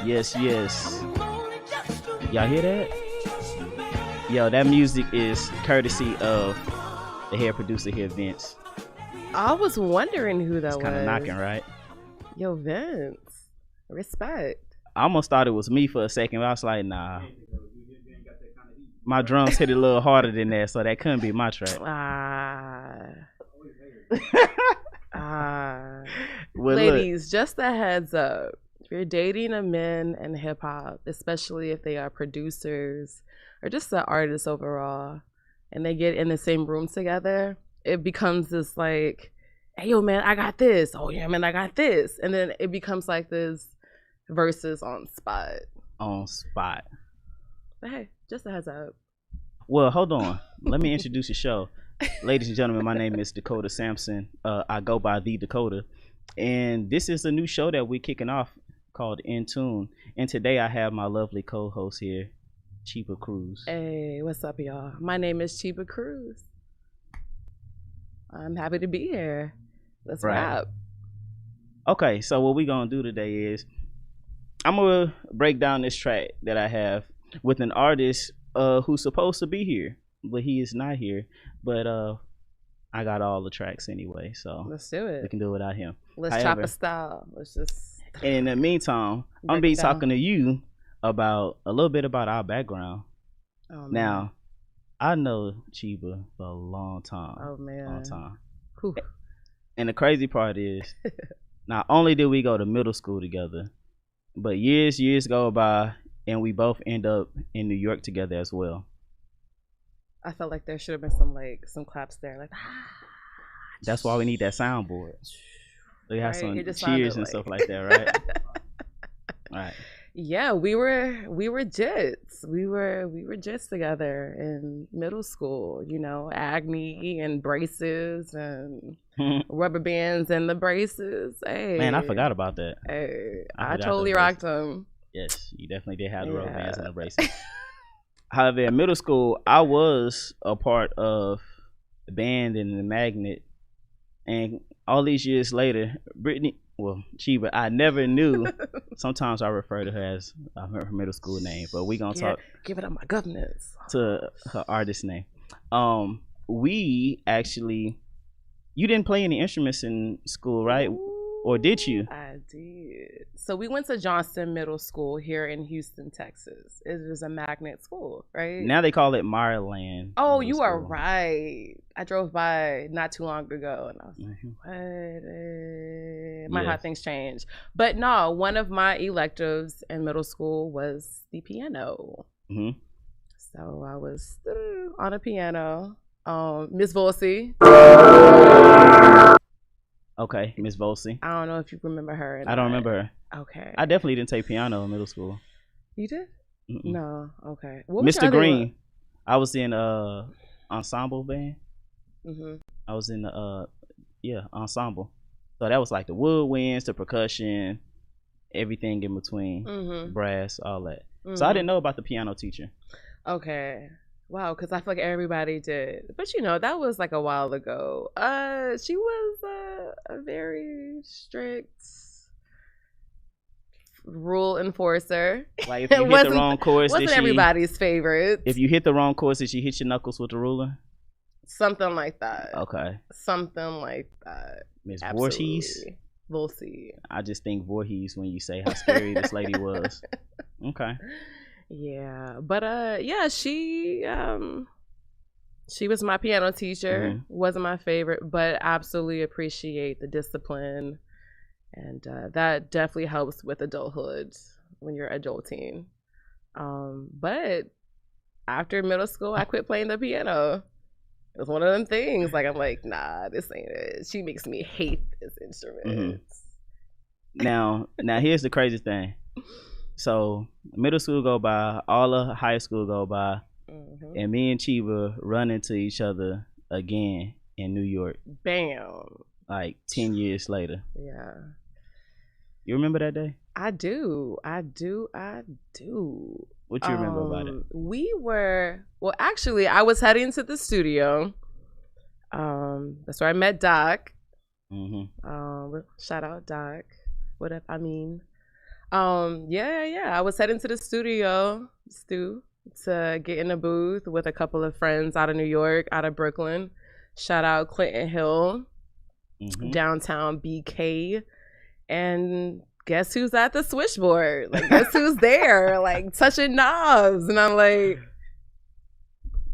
Yes, yes. Y'all hear that? Yo, that music is courtesy of the head producer here, Vince. I was wondering who that It's was. kind of knocking, right? Yo, Vince. Respect. I almost thought it was me for a second, but I was like, nah. My drums hit it a little harder than that, so that couldn't be my track. Well, ladies, just a heads up. If you're dating a man in hip hop, especially if they are producers or just the artists overall, and they get in the same room together, it becomes this like, hey, yo, man, I got this. Oh, yeah, man, I got this. And then it becomes like this versus on spot. On spot. But hey, just a heads up. Well, hold on. Let me introduce the show. Ladies and gentlemen, my name is Dakota Sampson. I go by The Dakota. And this is a new show that we're kicking off called In Tune. And today I have my lovely co-host here, Chiba Cruz. Hey, what's up, y'all? My name is Chiba Cruz. I'm happy to be here. Let's rap. Okay, so what we're going to do today is I'm going to break down this track that I have with an artist who's supposed to be here, but he is not here. But I got all the tracks anyway, so let's do it. We can do it without him. Let's chop a style. Let's just. And in the meantime, I'm gonna be talking to you about a little bit about our background. Oh, man. Now, I know Chiba for a long time. Oh man, long time. Whew. And the crazy part is, not only did we go to middle school together, but years go by, and we both end up in New York together as well. I felt like there should have been some claps there, like. That's why we need that soundboard. We have some cheers and stuff like that, right? Right. Yeah, we were jits. We were jits together in middle school. You know, acne and braces and rubber bands and the braces. Hey, man, I forgot about that. Hey, I totally rocked them. Yes, you definitely did have the rubber bands and the braces. However, in middle school, I was a part of the band and the magnet. And all these years later, Chiba, I never knew. Sometimes I refer to her as her middle school name, but we gonna talk. Give it up my governance. To her artist name. We actually, you didn't play any instruments in school, right? Or did you? I did. So we went to Johnston Middle School here in Houston, Texas. It was a magnet school, right? Now they call it Maryland. Oh, you are right. I drove by not too long ago and I was like, what? My how things change. But no, one of my electives in middle school was the piano. Mm-hmm. So I was on a piano. Miss Volsey. Okay, Miss Volsey. I don't know if you remember her. I don't remember her. Okay. I definitely didn't take piano in middle school. You did? Mm-mm. No. Okay. Mr. Green. I was in ensemble band. Mm-hmm. I was in the ensemble. So that was like the woodwinds, the percussion, everything in between, brass, all that. Mm-hmm. So I didn't know about the piano teacher. Okay. Wow, because I feel like everybody did. But, you know, that was like a while ago. She was a very strict rule enforcer. Like if you hit the wrong chorus, wasn't everybody's favorite. If you hit the wrong chorus, did she hit your knuckles with the ruler? Something like that. Okay. Something like that. Miss Voorhees? We'll see. I just think Voorhees when you say how scary this lady was. Okay. Yeah, but she was my piano teacher. Mm-hmm. Wasn't my favorite, but absolutely appreciate the discipline, and that definitely helps with adulthood when you're adulting. But after middle school, I quit playing the piano. It was one of them things. Like I'm like, nah, this ain't it. She makes me hate this instrument. Mm-hmm. Now here's the crazy thing. So middle school go by, all of high school go by, and me and Chiba run into each other again in New York. Bam. Like 10 years later. Yeah. You remember that day? I do. What you remember about it? Actually, I was heading to the studio. That's where I met Doc. Shout out Doc. Yeah. I was heading to the studio, to get in a booth with a couple of friends out of New York, out of Brooklyn. Shout out Clinton Hill, downtown BK. And guess who's at the switchboard? Like, guess who's there? Like, touching knobs. And I'm like,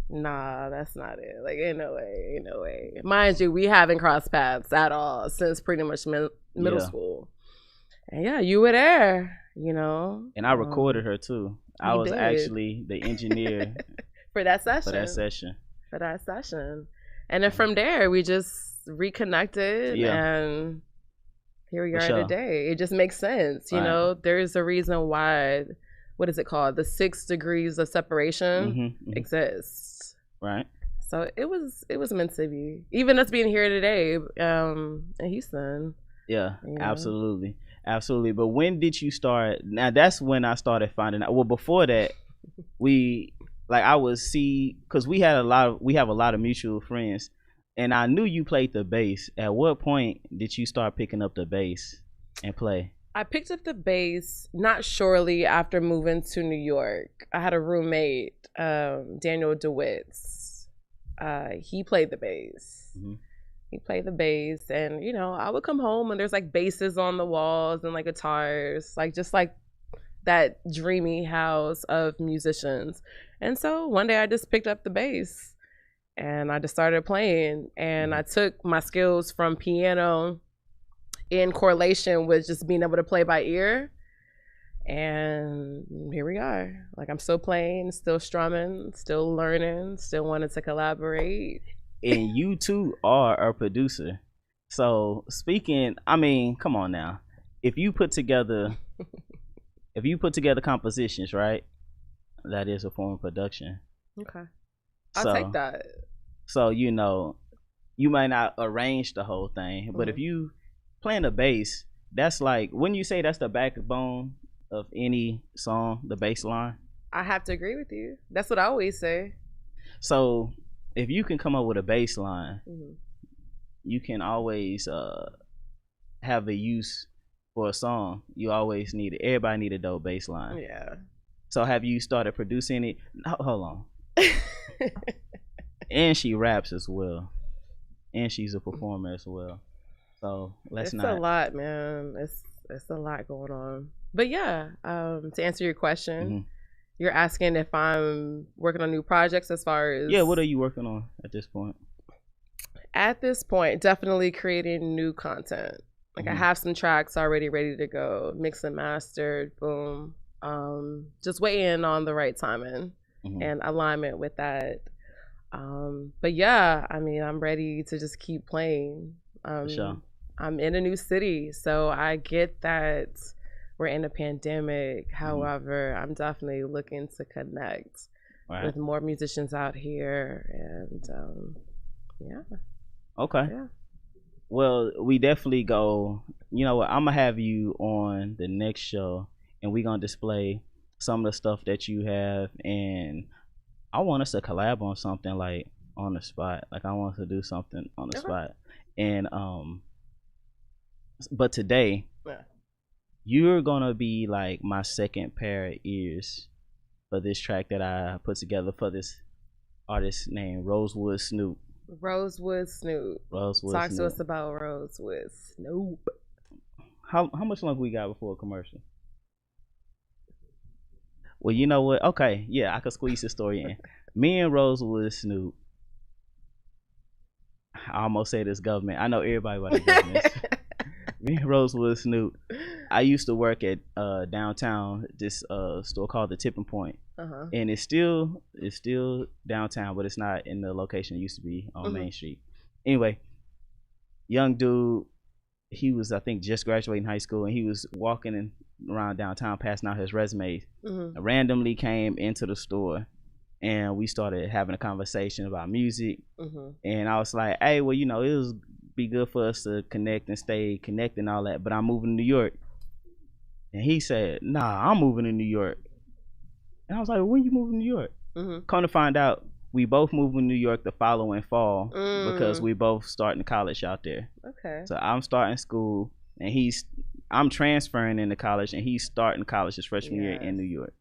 nah, that's not it. Like, ain't no way. Mind you, we haven't crossed paths at all since pretty much middle school. And yeah, you were there, you know. And I recorded her too. I was actually the engineer for that session. And then from there, we just reconnected, and here we are today. It just makes sense, you know. There's a reason why. What is it called? The 6 degrees of separation exists. Right. So it was meant to be. Even us being here today, in Houston. Yeah, you know? Absolutely. But when did you start? Now that's when I started finding out. Well, before that, because we have a lot of mutual friends, and I knew you played the bass. At what point did you start picking up the bass and play? I picked up the bass not shortly after moving to New York. I had a roommate, Daniel DeWitts. He played the bass. He played the bass, and you know, I would come home and there's like basses on the walls and like guitars, like just like that dreamy house of musicians. And so one day I just picked up the bass and I just started playing, and I took my skills from piano in correlation with just being able to play by ear. And here we are. Like, I'm still playing, still strumming, still learning, still wanting to collaborate. And you too are a producer. So speaking, I mean, come on now. If you put together compositions, right? That is a form of production. Okay. I'll take that. So, you know, you might not arrange the whole thing, but if you playing the bass, that's like, wouldn't you say that's the backbone of any song, the bass line? I have to agree with you. That's what I always say. So if you can come up with a bass line, you can always have a use for a song. You always everybody need a dope bass line. Yeah. So have you started producing it? Hold on. And she raps as well. And she's a performer as well. So it's a lot, man. It's a lot going on. But yeah, to answer your question, you're asking if I'm working on new projects as far as... Yeah, what are you working on at this point? At this point, definitely creating new content. Like, I have some tracks already ready to go, mixed and mastered, boom. Just waiting on the right timing and alignment with that. But yeah, I mean, I'm ready to just keep playing. For sure. I'm in a new city, so I get that we're in a pandemic. However, I'm definitely looking to connect with more musicians out here, and yeah. Okay. Yeah. Well, we definitely go. You know what? I'm gonna have you on the next show, and we're gonna display some of the stuff that you have, and I want us to collab on something, like on the spot. Like, I want us to do something on the spot, and but today, you're gonna be like my second pair of ears for this track that I put together for this artist named Rosewood Snoop. Talk to us about Rosewood Snoop. How much longer we got before a commercial? Well, you know what? Okay, yeah, I could squeeze this story in. Me and Rosewood Snoop. I almost said this government. I know everybody about the government. Me and Rosewood Snoop. I used to work at downtown, this store called the Tipping Point, and it's still downtown, but it's not in the location it used to be on Main Street. Anyway, young dude, he was, I think, just graduating high school, and he was walking around downtown passing out his resumes. I randomly came into the store, and we started having a conversation about music, and I was like, hey, well, you know, it was be good for us to connect and stay connected and all that, but I'm moving to New York. And he said, nah, I'm moving to New York. And I was like, well, when you moving to New York? Come to find out, we both moved to New York the following fall because we both starting college out there. Okay. So I'm starting school, and he's I'm transferring into college and he's starting college his freshman year in New York.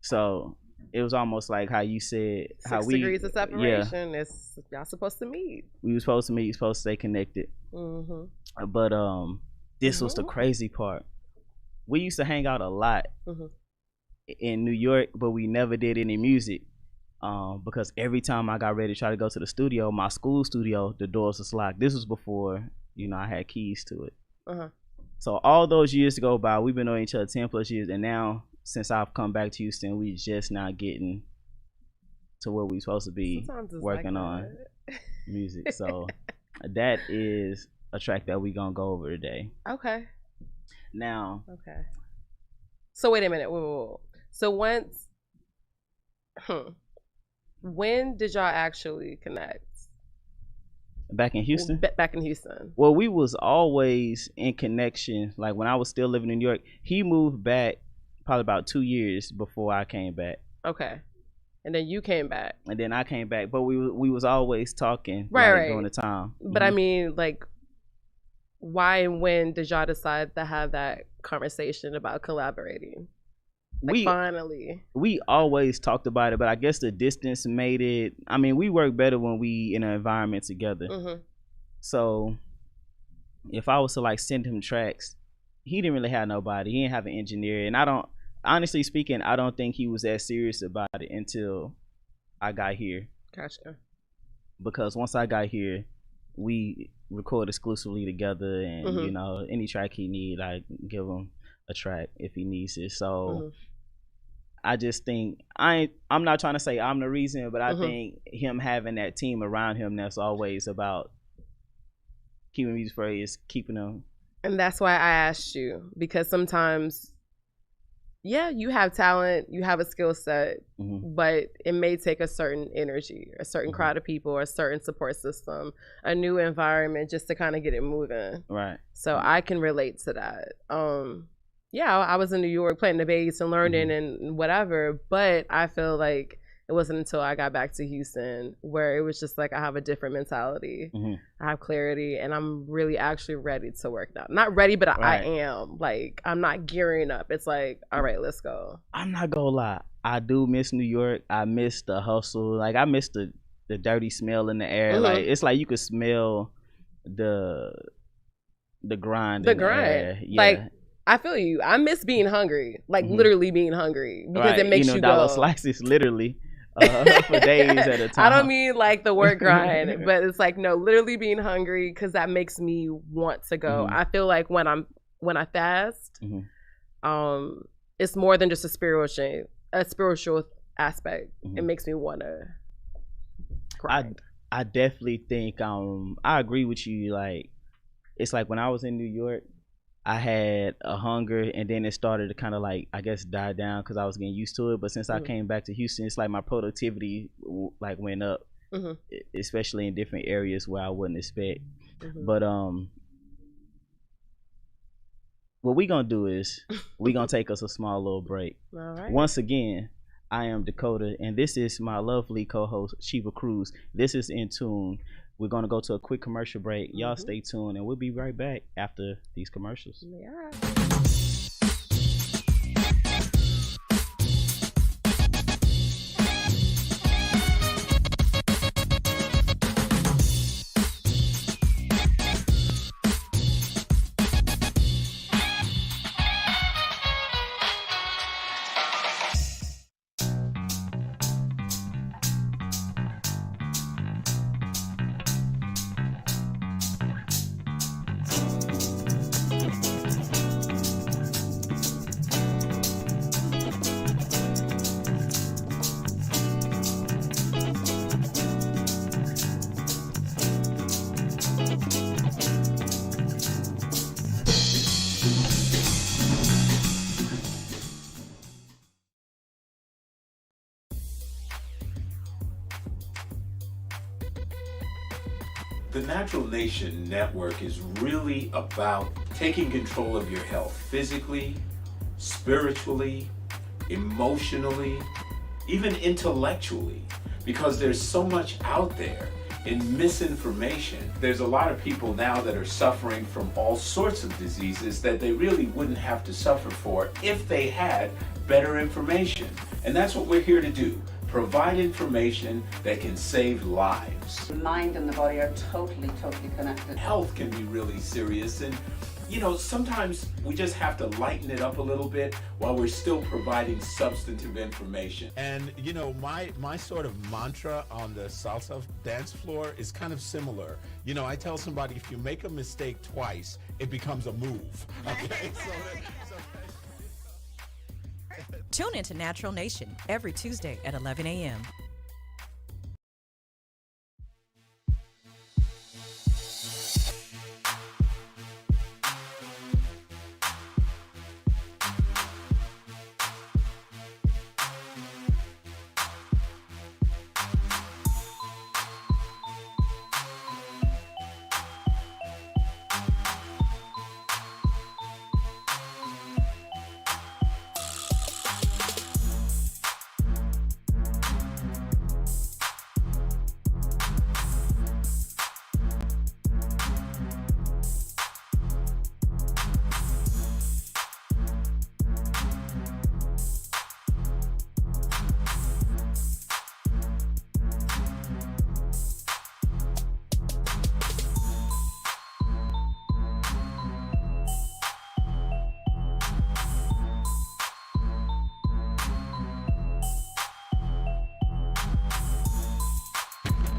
So it was almost like how you said, 6 degrees of separation. It's y'all supposed to meet. We were supposed to meet, supposed to stay connected. But this was the crazy part. We used to hang out a lot in New York, but we never did any music. Because every time I got ready to try to go to the studio, my school studio, the doors was locked. This was before, I had keys to it. So all those years go by, we've been knowing each other 10 plus years, and now since I've come back to Houston, we just not getting to where we supposed to be working on music. So that is a track that we gonna go over today. Okay. Now. Okay. So wait a minute. Whoa. So once, when did y'all actually connect? Back in Houston? Back in Houston. Well, we was always in connection. Like when I was still living in New York, he moved back probably about 2 years before I came back. Okay. And then you came back. And then I came back, but we was always talking during the time. But I mean, like, why and when did y'all decide to have that conversation about collaborating? Finally. We always talked about it, but I guess the distance made it. I mean, we work better when we in an environment together. So if I was to like send him tracks, he didn't really have nobody. He didn't have an engineer, and honestly speaking, I don't think he was that serious about it until I got here. Gotcha. Because once I got here, we record exclusively together, and any track he need, I give him a track if he needs it. So I just think I'm not trying to say I'm the reason, but I think him having that team around him that's always about keeping music for is keeping them. And that's why I asked you, because sometimes, you have talent, you have a skill set, but it may take a certain energy, a certain crowd of people, or a certain support system, a new environment just to kind of get it moving. Right. So I can relate to that. I was in New York playing the bass and learning and whatever, but I feel like it wasn't until I got back to Houston where it was just like I have a different mentality. I have clarity, and I'm really actually ready to work now. Not ready, but I am. Like, I'm not gearing up. It's like, all right, let's go. I'm not gonna lie. I do miss New York. I miss the hustle. Like, I miss the dirty smell in the air. Like, it's like you could smell the grind in the air. Yeah. Like, I feel you. I miss being hungry. Like, literally being hungry. Because it makes you dollar go. slices, literally. For days at a time. I don't mean like the work grind, but it's like, no, literally being hungry, because that makes me want to go. I feel like when I fast, it's more than just a spiritual aspect. It makes me want to grind. I definitely think I agree with you. Like, it's like when I was in New York, I had a hunger, and then it started to kind of like, I guess, die down because I was getting used to it. But since I came back to Houston, it's like my productivity like went up, especially in different areas where I wouldn't expect. But what we gonna do is we gonna take us a small little break. All right. Once again, I am Dakota, and this is my lovely co-host Shiva Cruz. This is In Tune. We're going to go to a quick commercial break. Y'all stay tuned, and we'll be right back after these commercials. Yeah. The Natural Nation Network is really about taking control of your health physically, spiritually, emotionally, even intellectually, because there's so much out there in misinformation. There's a lot of people now that are suffering from all sorts of diseases that they really wouldn't have to suffer for if they had better information. And that's what we're here to do. Provide information that can save lives. The mind and the body are totally connected. Health can be really serious, and sometimes we just have to lighten it up a little bit while we're still providing substantive information. And my sort of mantra on the salsa dance floor is kind of similar. I tell somebody, if you make a mistake twice, it becomes a move. Okay? Tune into Natural Nation every Tuesday at 11 a.m.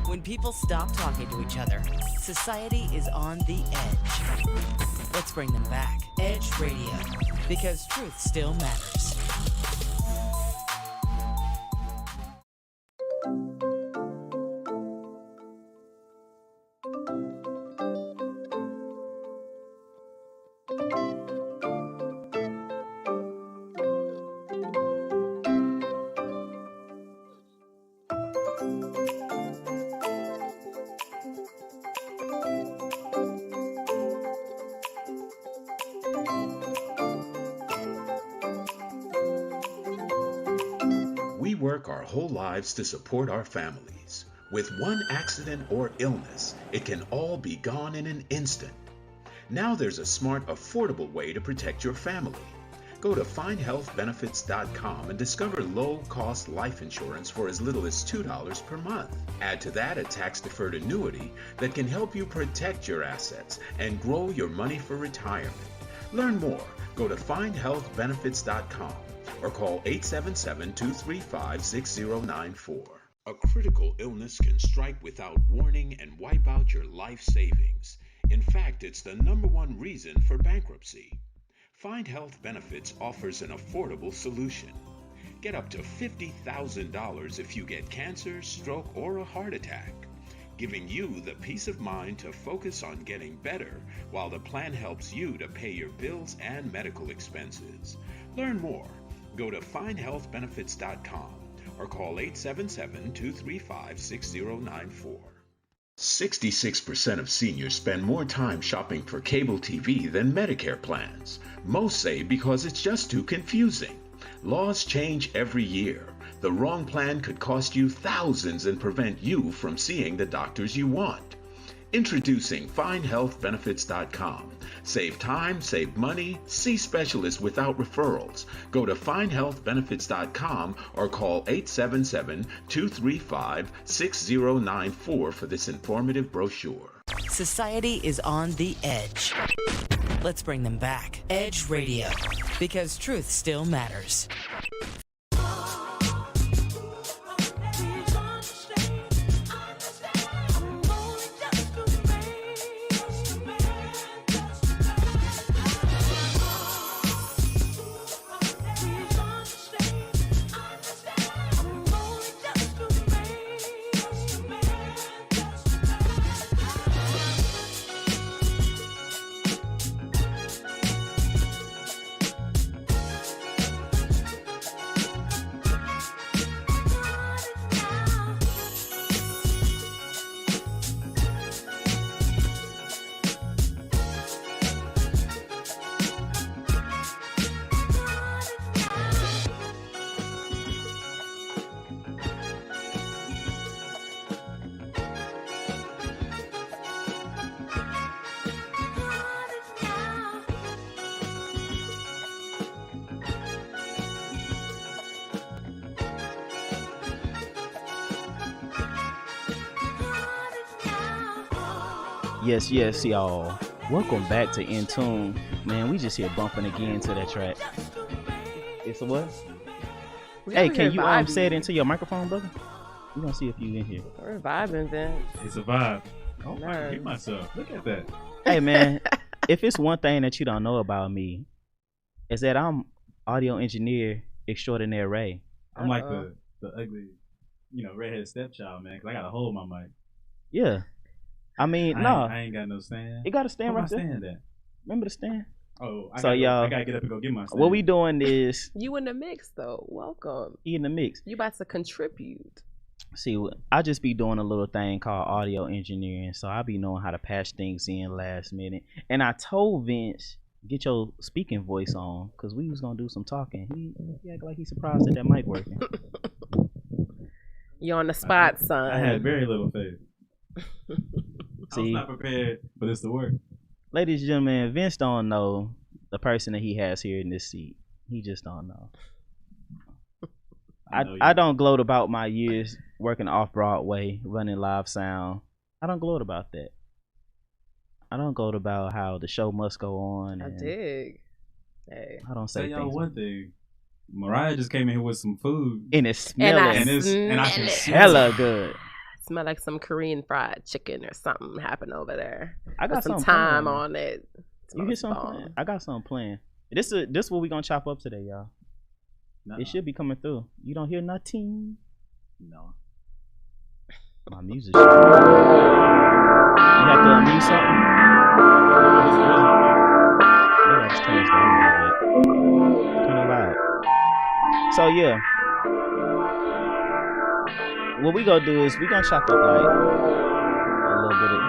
When people stop talking to each other, society is on the edge. Let's bring them back. Edge Radio, because truth still matters. We work our whole lives to support our families. With one accident or illness, it can all be gone in an instant. Now there's a smart, affordable way to protect your family. Go to findhealthbenefits.com and discover low-cost life insurance for as little as $2 per month. Add to that a tax-deferred annuity that can help you protect your assets and grow your money for retirement. Learn more. Go to findhealthbenefits.com or call 877-235-6094. A critical illness can strike without warning and wipe out your life savings. In fact, it's the #1 reason for bankruptcy. Find Health Benefits offers an affordable solution. Get up to $50,000 if you get cancer, stroke, or a heart attack, giving you the peace of mind to focus on getting better while the plan helps you to pay your bills and medical expenses. Learn more. Go to findhealthbenefits.com or call 877-235-6094. 66% of seniors spend more time shopping for cable TV than Medicare plans. Most say because it's just too confusing. Laws change every year. The wrong plan could cost you thousands and prevent you from seeing the doctors you want. Introducing FindHealthBenefits.com. Save time, save money, see specialists without referrals. Go to FindHealthBenefits.com or call 877-235-6094 for this informative brochure. Society is on the edge. Let's bring them back. Edge Radio, because truth still matters. Yes, y'all. Welcome back to In Tune. Man, we just here bumping again to that track. It's a what? Hey, can you say it into your microphone, brother? We're gonna see if you in here. We're vibing, Vince. It's a vibe. Oh, I can hear myself. Look at that. Hey, man, if it's one thing that you don't know about me, is that I'm audio engineer extraordinaire Ray. I'm like the ugly, redhead stepchild, man, because I got to hold my mic. Yeah. I mean, I ain't got no stand. You got a stand right there. Stand at? Remember the stand? Oh, I gotta get up and go get my stand. What we doing is... You in the mix, though. Welcome. You in the mix. You about to contribute. See, I just be doing a little thing called audio engineering, so I be knowing how to patch things in last minute. And I told Vince, get your speaking voice on, because we was going to do some talking. He acted like he's surprised that mic working. You're on the spot, son. I had very little faith. See, I was not prepared for this to work. Ladies and gentlemen, Vince don't know the person that he has here in this seat. He just don't know. I don't gloat about my years working off Broadway, running live sound. I don't gloat about that. I don't gloat about how the show must go on. I dig. Hey. I don't say y'all one thing. Mariah just came in here with some food. And it's smelling. And I can hella good. Smell like some Korean fried chicken or something happened over there. I got some time on it. You get something? I got something playing. This what we gonna chop up today, y'all. It should be coming through. You don't hear nothing? No. My music. You have to unmute something? Maybe I just turn this down a little bit. Kind of loud. So yeah. What we gonna do is we gonna chop up like a little bit of.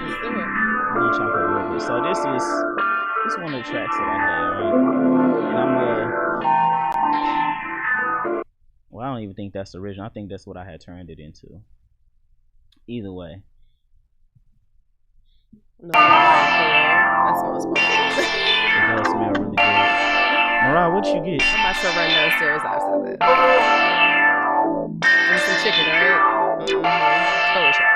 Let's do it. We're gonna chop up a little bit. So this is one of the tracks that I had, right? And I'm well, I don't even think that's the original. I think that's what I had turned it into. Either way. No, that smells good. It does smell really good. Mariah, what'd you get? I'm about to run downstairs after that. And some chicken, right? Totally try.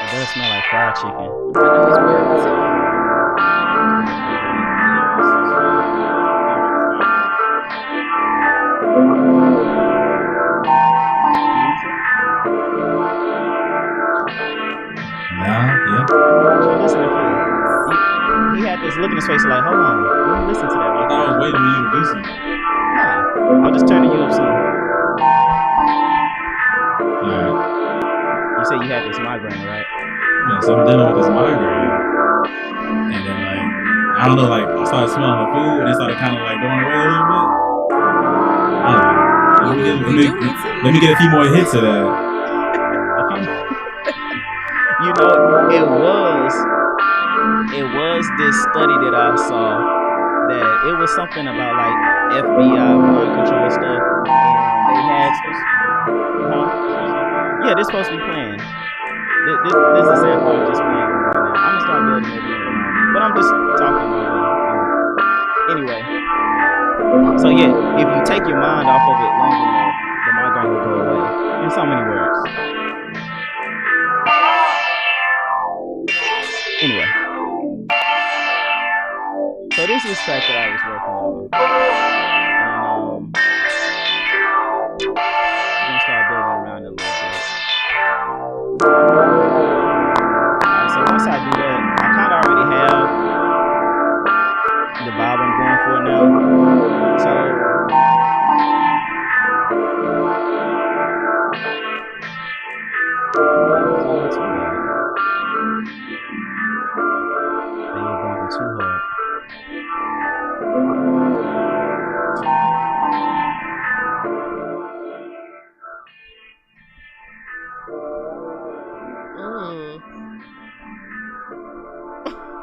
It does smell like fried chicken. I know it's weird too. He had this look in his face like, hold on, let me listen to that. I thought I was waiting for you to do something. Nah, I'm just turning you up some. Alright. You said you had this migraine, right? Yeah, so I'm dealing with this migraine. And then I don't know, I started smelling the food and it started kind of going away a little bit. I don't know. Let me get a few more hits of that. You know, it was this study that I saw that it was something about FBI mind control stuff, and they had yeah, they're supposed to be playing. This is a sample I'm just playing right now. I'm gonna start building everything around it, but I'm just talking about it. Anyway, so yeah, if you take your mind off of it long enough, the migraine will go away. In so many words. Anyway, so this is the track that I was working on, and I'm gonna start building around it a little bit. So once I do that, I kind of already have the vibe I'm going for now. So too hard.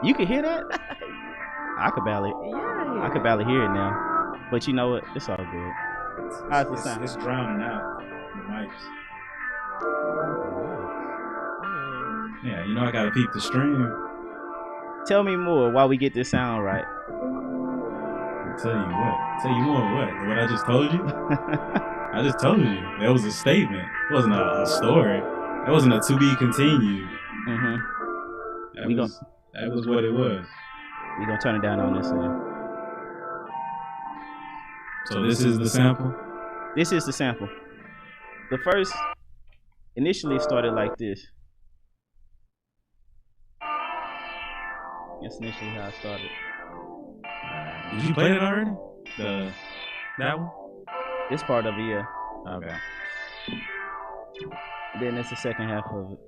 You can hear that? I could barely hear it now. But you know what? It's all good. How's the sound? It's drowning out the mics. Yeah, I gotta peep the stream. Tell me more while we get this sound right. Tell you what? Tell you more what? What I just told you? I just told you. That was a statement. It wasn't a story. It wasn't a to be continued. That was what it was. We gonna turn it down on this end. So this is the sample? This is the sample. The first initially started like this. That's initially how it started. Did you play it already? That one? This part of it, yeah. Okay. Then that's the second half of it.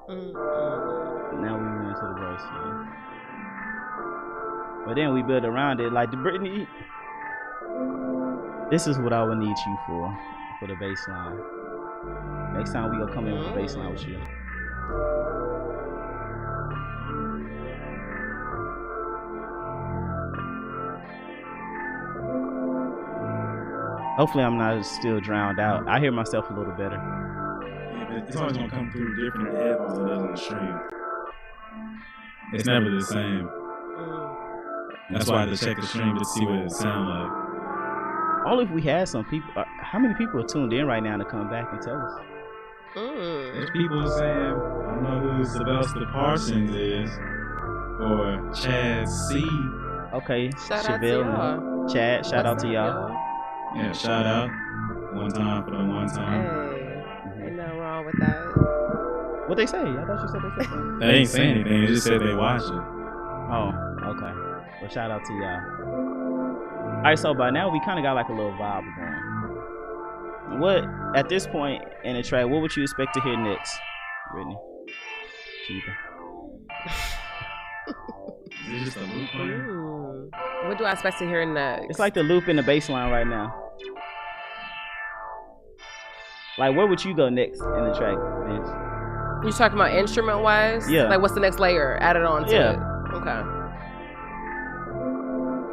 Now we went into the verse, yeah. But then we build around it like the Britney. This is what I would need you for the bass line. Next time we gonna come in with the bass line with you. Hopefully I'm not still drowned out. I hear myself a little better. Yeah, but it's always gonna come through different in the headphones than it does on the stream. It's never the same. That's why I had to check the stream to see what it sounds like. Only if we had some people. How many people are tuned in right now to come back and tell us? There's people saying, I don't know who Sylvester Parsons is, or Chad C. Okay, Shout out to Chevelle y'all. and Chad, shout out to y'all. Yeah, shout out. One time for the one time. Hey, ain't nothing wrong with that. What they say? I thought you said they said something. They ain't saying anything, they just said they watch it. Oh, okay. Well, shout out to y'all. Alright, so by now we kind of got like a little vibe going. What, at this point in the track, what would you expect to hear next, Brittany? Chica. Is it just a loop playing? What do I expect to hear next? It's like the loop in the bass line right now. Like, where would you go next in the track, Vince? You talking about instrument wise? Yeah. Like, what's the next layer added on to Yeah. it? Okay.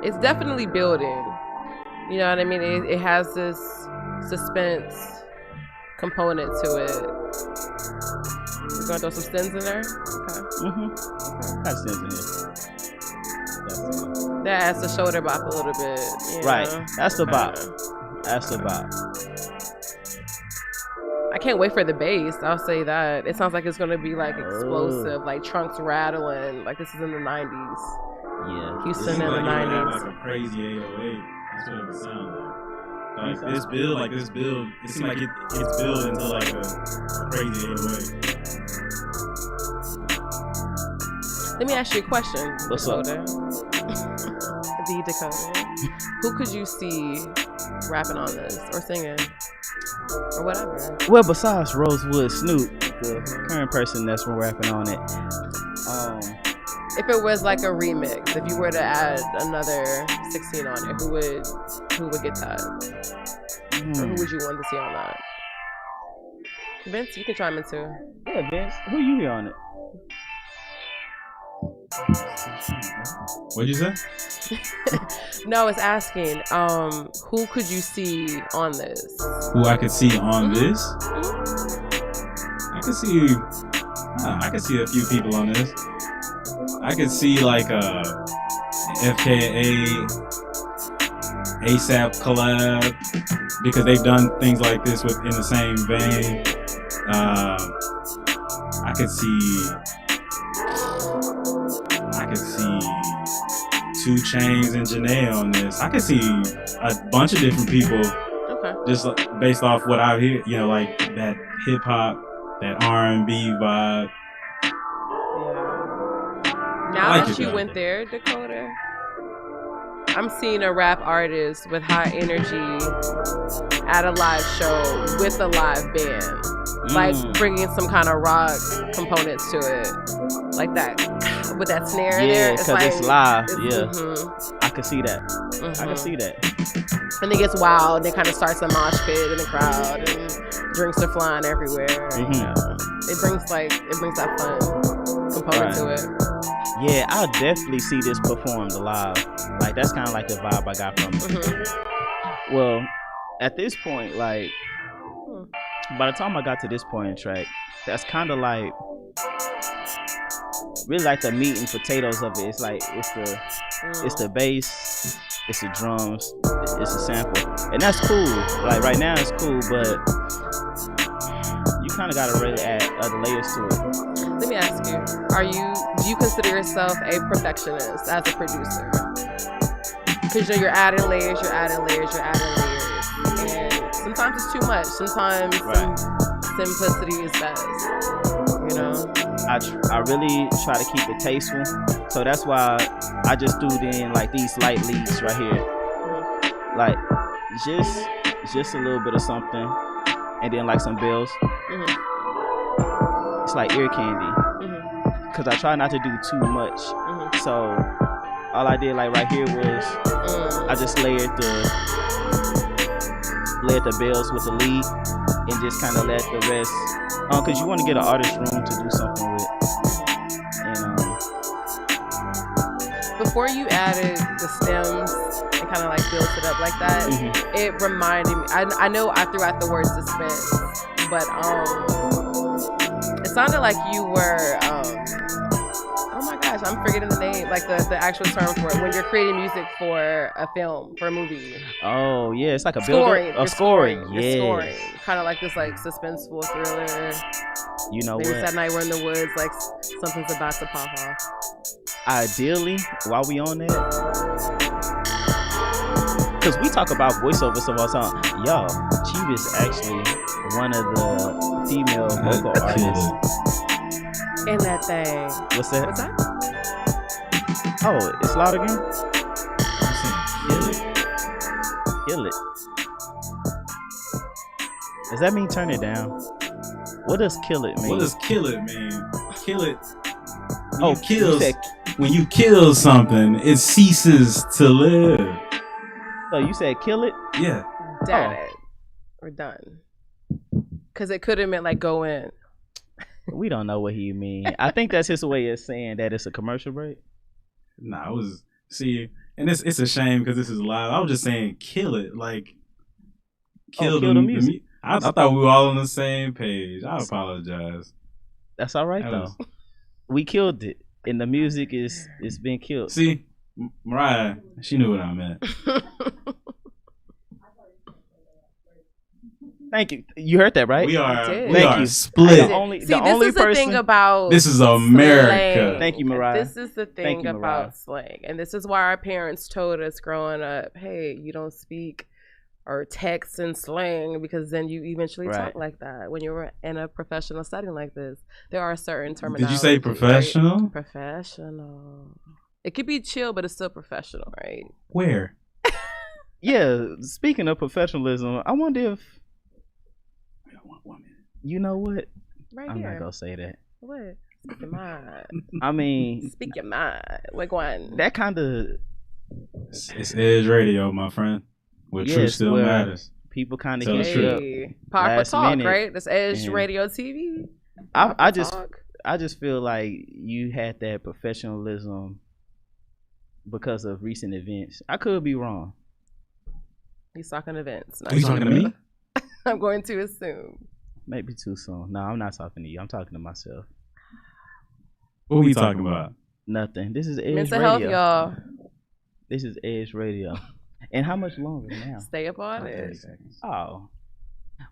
It's definitely building. You know what I mean? It has this suspense component to it. You gonna throw some stins in there? Okay. Got stins in here. That adds the shoulder bop a little bit. You Right. know? That's the bop. That's the bop. I can't wait for the bass. I'll say that. It sounds like it's gonna be like explosive, like trunks rattling, like this is in the 90s. Yeah. Houston in the Like 90s. like a crazy 808. That's what it would sound like. Like this build, it seems like it's built into like a crazy 808. Let me ask you a question, What's up? Dakota. The Dakota. Who could you see rapping on this or singing or whatever? Well, besides Rosewood Snoop, the current person that's rapping on it. If it was like a remix, if you were to add another 16 on it, who would get that? Or who would you want to see on that? Vince, you can chime in too. Yeah, Vince. Who you hear on it? What'd you say? No, it's asking, who could you see on this? Who I could see on this? I could see a few people on this. I could see like a FKA ASAP collab because they've done things like this in the same vein. I could see 2 Chainz and Janae on this. I could see a bunch of different people. Okay. Just based off what I hear, you know, like that hip hop, that R&B vibe. Now like that you went there, Dakota, I'm seeing a rap artist with high energy at a live show with a live band. Like bringing some kind of rock components to it. Like that, with that snare in there. Yeah, because it's live. Yeah. Mm-hmm. I can see that. I can see that. And it gets wild. And it kind of starts a mosh pit in the crowd. And drinks are flying everywhere. It brings that fun component to it. Yeah, I'll definitely see this performed live. Like, that's kind of like the vibe I got from it. Well, at this point, like, by the time I got to this point in the track, that's kind of like, really like the meat and potatoes of it. It's like, it's the bass, it's the drums, it's the sample. And that's cool. Like, right now it's cool, but you kind of got to really add other layers to it. Let me ask you: do you consider yourself a perfectionist as a producer? Because you're adding layers, and sometimes it's too much. Sometimes simplicity is best. You know. I really try to keep it tasteful, so that's why I just threw in like these light leads right here, like just a little bit of something, and then like some bells. It's like ear candy, because I try not to do too much. So all I did like right here was I just layered the bells with the lead, and just kind of let the rest, because you want to get an artist room to do something with. And before you added the stems and kind of like built it up like that, it reminded me. I know I threw out the word suspense, but it sounded like you were. Oh my gosh, I'm forgetting the name, like the actual term for it. When you're creating music for a film, for a movie. Oh yeah, it's like a scoring. Scoring. Yeah. Scoring. Kind of like this like suspenseful thriller. You know Maybe what? it's that night we're in the woods, like something's about to pop off. Ideally, while we on that, because we talk about voiceover so all the time. Yo, Chief is actually one of the female vocal artists. In that thing. What's that? What's that? Oh, it's loud again? Kill it. Kill it. Does that mean turn it down? What does kill it mean? What does kill it mean? Kill it. When you kill something, it ceases to live. So you said kill it? Yeah. Done it. We're done. Because it could have meant like go in. We don't know what he mean. I think that's his way of saying that it's a commercial break. Nah, and it's a shame because this is live. I was just saying kill it, like kill the music. I thought we were all on the same page. I apologize. That's all right though. We killed it, and the music is being killed. See, Mariah, she knew what I meant. Thank you. You heard that, right? We are split. This is America. Slang. Thank you, Mariah. This is the thing about slang. And this is why our parents told us growing up, hey, you don't speak or text in slang because then you eventually talk like that. When you're in a professional setting like this, there are certain terminology. Did you say professional? Right? Professional. It could be chill, but it's still professional, right? Where? Yeah, speaking of professionalism, I wonder if you know what? I'm not gonna say that. What? Speak your mind. I mean, speak your mind. Like one. That kind of. It's Edge Radio, my friend. Where truth still matters. People kind of hit you up. Powerful talk, minute. Right? That's Edge Radio TV. I just feel like you had that professionalism because of recent events. I could be wrong. He's talking events. Are you talking to me? I'm going to assume. Maybe too soon. No, I'm not talking to you. I'm talking to myself. What are we talking about? Nothing. This is Edge Mental Radio. Health, y'all. This is Edge Radio. And how much longer now? Stay up on it. Oh.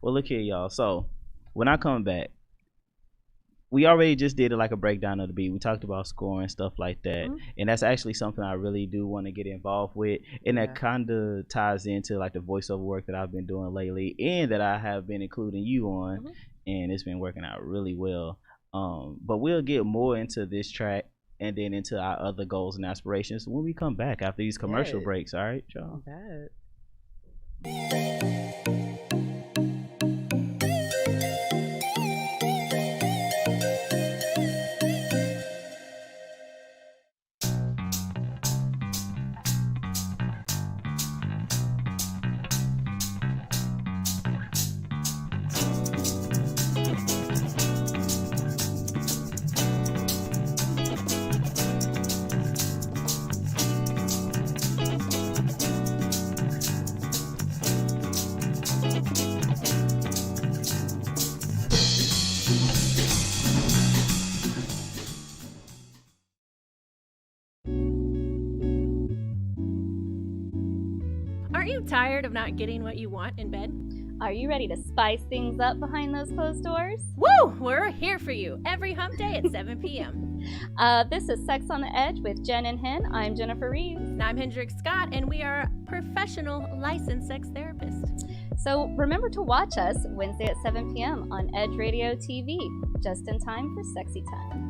Well, look here, y'all. So, when I come back, we already just did like a breakdown of the beat. We talked about scoring, stuff like that. Mm-hmm. And that's actually something I really do want to get involved with. And that kind of ties into like the voiceover work that I've been doing lately and that I have been including you on. Mm-hmm. And it's been working out really well. But we'll get more into this track and then into our other goals and aspirations when we come back after these commercial breaks. All right, y'all? Aren't you tired of not getting what you want in bed? Are you ready to spice things up behind those closed doors? Woo! We're here for you every hump day at 7 p.m. This is Sex on the Edge with Jen and Hen. I'm Jennifer Reeves. And I'm Hendrik Scott, and we are professional licensed sex therapists. So remember to watch us Wednesday at 7 p.m. on Edge Radio TV, just in time for sexy time.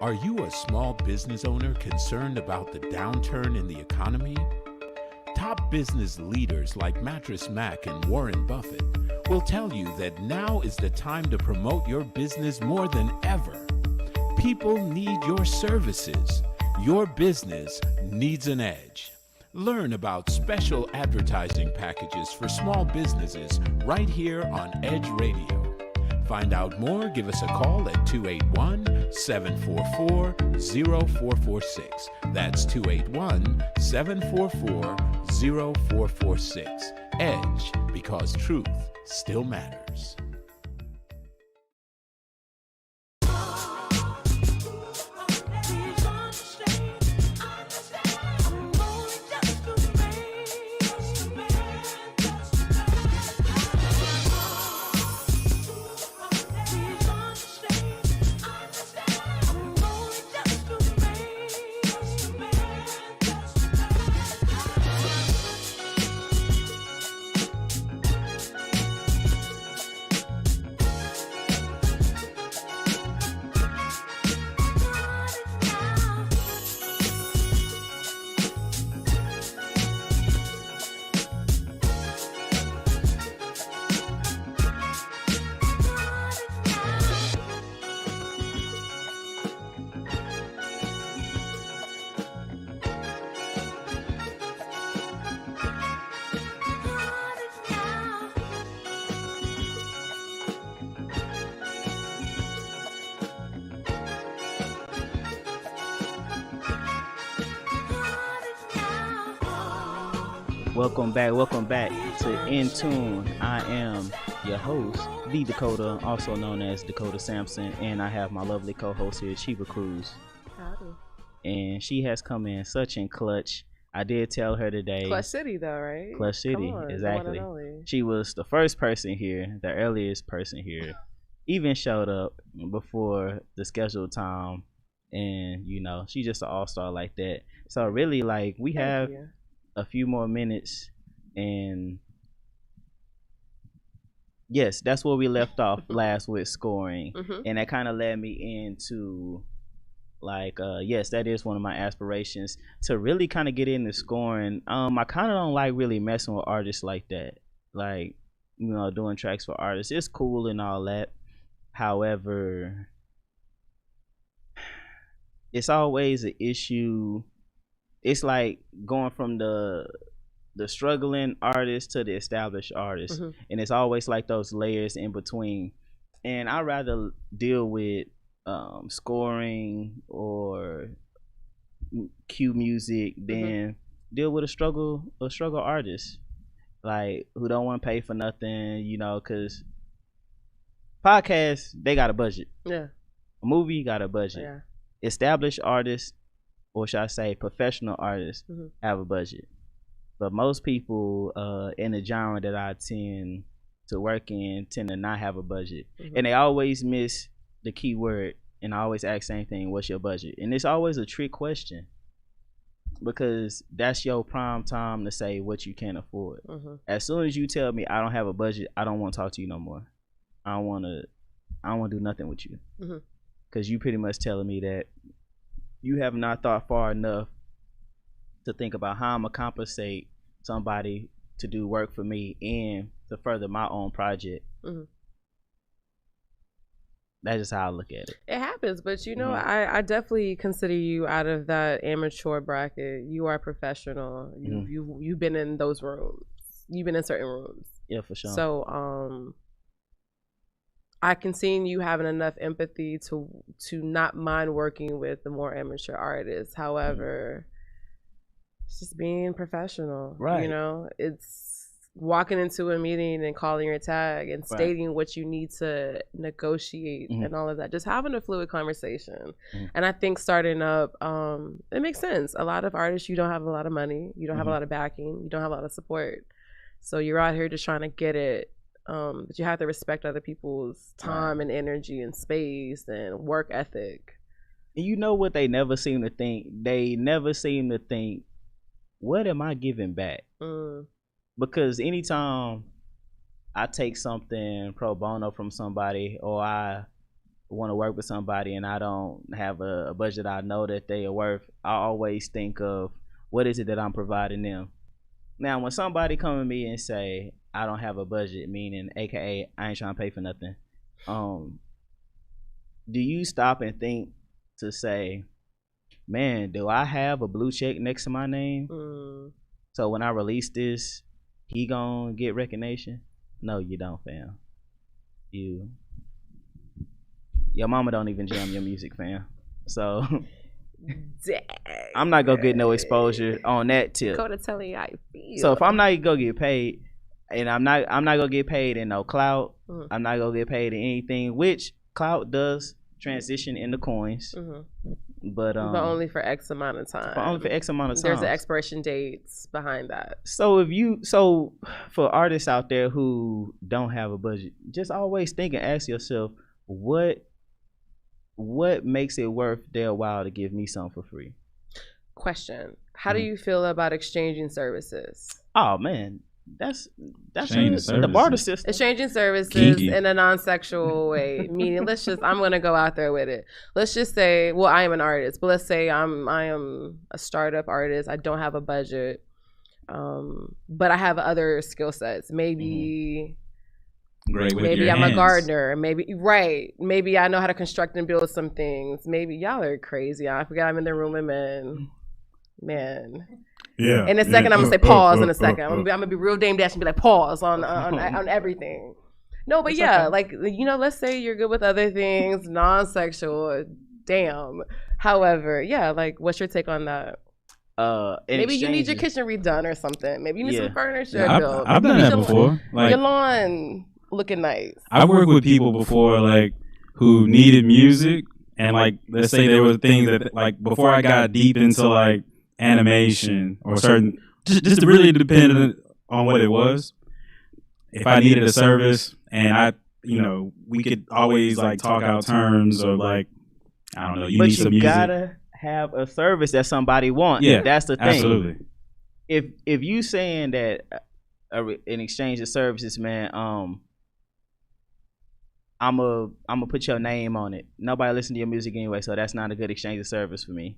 Are you a small business owner concerned about the downturn in the economy? Top business leaders like Mattress Mac and Warren Buffett will tell you that now is the time to promote your business more than ever. People need your services. Your business needs an edge. Learn about special advertising packages for small businesses right here on Edge Radio. Find out more, give us a call at 281-744-0446. That's 281-744-0446. Edge, because truth still matters. Welcome back to In Tune. I am your host, the Dakota, also known as Dakota Sampson, and I have my lovely co-host here, Sheba Cruz. Howdy. And she has come in such in clutch. I did tell her today. Clutch City, though, right? Clutch City, on, exactly. She was the first person here, the earliest person here, even showed up before the scheduled time, and you know, she's just an all-star like that. So really, like, we have a few more minutes, and yes, that's where we left off last with scoring. And that kind of led me into like yes, that is one of my aspirations, to really kind of get into scoring. I kind of don't like really messing with artists like that, like, you know, doing tracks for artists. It's cool and all that, however it's always an issue. It's like going from the struggling artist to the established artist, and it's always like those layers in between. And I rather deal with scoring or cue music than deal with a struggle artist, like, who don't want to pay for nothing, you know, because podcasts, they got a budget. A movie got a budget. Established artists, or should I say professional artists, have a budget. But most people in the genre that I tend to work in tend to not have a budget, and they always miss the key word. And I always ask the same thing: what's your budget? And it's always a trick question, because that's your prime time to say what you can't afford. As soon as you tell me I don't have a budget, I don't want to talk to you no more. I don't want to do nothing with you, because you pretty much telling me that you have not thought far enough to think about how I'm gonna compensate somebody to do work for me and to further my own project. That's just how I look at it. It happens, but you know, I definitely consider you out of that amateur bracket. You are professional. You've been in those rooms. You've been in certain rooms. Yeah, for sure. So I can see you having enough empathy to not mind working with the more amateur artists. However, it's just being professional. Right. You know, it's walking into a meeting and calling your tag and stating what you need to negotiate and all of that. Just having a fluid conversation. And I think starting up, it makes sense. A lot of artists, you don't have a lot of money. You don't have a lot of backing. You don't have a lot of support. So you're out here just trying to get it. But you have to respect other people's time and energy and space and work ethic. And you know what they never seem to think? They never seem to think, what am I giving back? Because anytime I take something pro bono from somebody, or I want to work with somebody and I don't have a budget I know that they are worth, I always think of what is it that I'm providing them. Now, when somebody come to me and say, I don't have a budget, meaning AKA I ain't trying to pay for nothing, do you stop and think to say, man, do I have a blue check next to my name? So when I release this, he gonna get recognition? No, you don't, fam. Your mama don't even jam your music, fam. So I'm not gonna get no exposure on that tip. Dakota telling you how you feel. So if I'm not gonna get paid, and I'm not gonna get paid in no clout, I'm not gonna get paid in anything, which clout does transition into coins. But only for X amount of time. Only for X amount of time. There's an expiration dates behind that. So for artists out there who don't have a budget, just always think and ask yourself, what makes it worth their while to give me something for free? Question: how do you feel about exchanging services? Oh man, that's the barter system. Exchanging services Kinky. in a non-sexual way. Meaning, I'm gonna go out there with it. Let's just say, well, I am an artist, but let's say I am a startup artist. I don't have a budget, but I have other skill sets. Maybe I'm a gardener. Maybe I know how to construct and build some things. Maybe y'all are crazy. I forgot I'm in the room with men. Man. Yeah. In a second, I'm gonna say pause. In a second, I'm gonna be real Dame Dash and be like pause on everything. No, but yeah, like, you know, let's say you're good with other things, non-sexual. Damn. However, yeah, like, what's your take on that? Maybe you need your kitchen redone or something. Maybe you need some furniture built. I've done that before. Like, your lawn looking nice. I've worked with people before, like, who needed music, and like, let's say there were things that, like, before I got deep into like animation or certain, just really dependent on what it was. If I needed a service and we could always like talk out terms of like, I don't know, you need some music. But you gotta have a service that somebody wants. Yeah, that's the thing. Absolutely. If you saying that in exchange of services, man, I'm a put your name on it. Nobody listen to your music anyway, so that's not a good exchange of service for me.